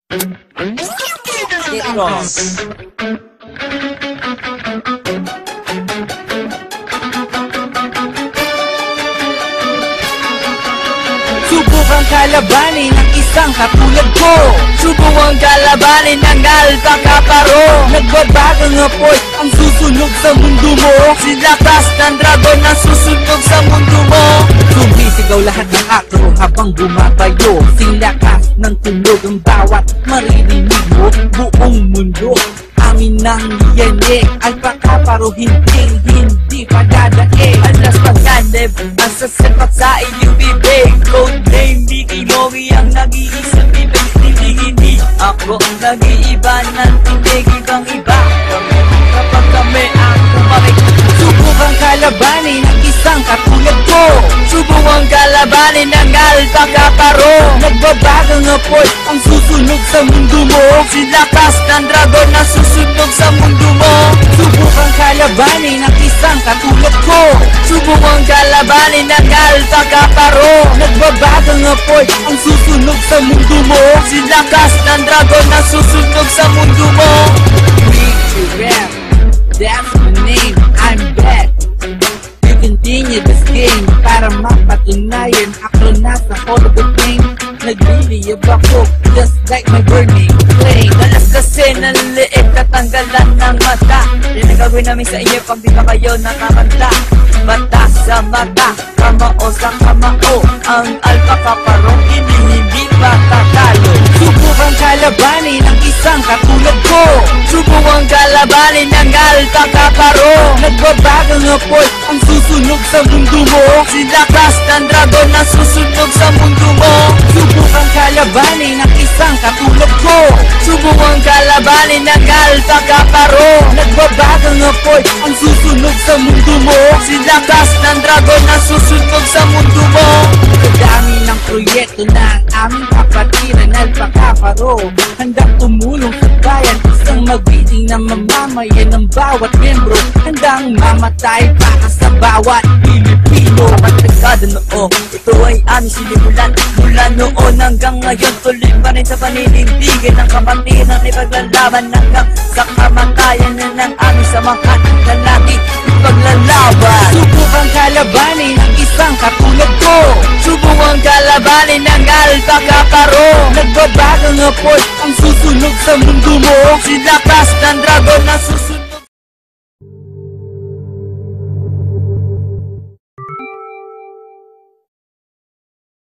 Subukang kalabanin ang isang katulad ko. Subukang kalabanin ang alpaka paro. Nagbabagang apoy ang susunog sa mundo mo. Silakas ng dragon ang susunog sa mundo mo. Sumisigaw lahat ng akro habang bumabayo. Silakas ng tunog ang bawat maririnig mo. Buong mundo amin nang liyanig. Alpaka paro hindi padadaig. Alas pagkanib ang sasipat sa iyong bibig. Code name Mickey Mogi ang nag-iisang bibig. Hindi ako ang nag-iiba ng tindig ibang iba. Kapag kami ang kumalik. Subukang kalabanin ang isang katulad ko. Subukang kalabanin ang alpaka paro. Nagbabagang apoy ang susunog sa mundo mo. Silakas ng dragon na susunog sa mundo mo. Subukang kalabanin ang isang katulad ko. Subukang kalabanin ang alpaka paro. Nagbabagang apoy ang susunog sa mundo mo. Silakas ng dragon na susunog sa mundo mo. Mickey Rap, that's my name, I'm back. You continue this game para mapatunayan ako nasa Hall of Fame. Nagliliyab ako just like my burning flame. Dalas kasi ng liit natanggalan ng mata. Yan ang gagawin namin sa inyo pag di ba kayo nakakanta. Mata sa mata, kamao sa kamao. Ang alpaka parong hindi matatalo. Subukang kalabanin ang isang katulad ko. Subukang kalabanin ang alpaka paro. Nagbabagang apoy ang susunog sa mundo mo. Silakas ng dragon na susunog sa mundo mo. Subukang kalabanin ang isang katulad ko. Subukang kalabanin ang alpaka paro. Nagbabagang apoy ang susunog sa mundo mo. Silakas ng dragon na susunog sa mundo mo. Kadami ng proyekto na ang aming kapatiran alpaka paro. Handang tumulong sa bayan, isang magiting na mamamayan ng bawat membro. Handang mamatay para sa bawat Pilipino. Kapatagada noo, ito ay aming sinimulan. Mula noon hanggang ngayon, tuloy pa rin sa paninindigan ng kapatiran. Ipaglalaban hanggang sa kamatayan na ng aming samahan na lagi ipaglalaban. Subukang kalabanin ang isang katulad ko. Subukang kalabanin ang alpaka paro. Nagbabagang apoy ang susunog sa mundo mo. Silakas ng dragon na susunog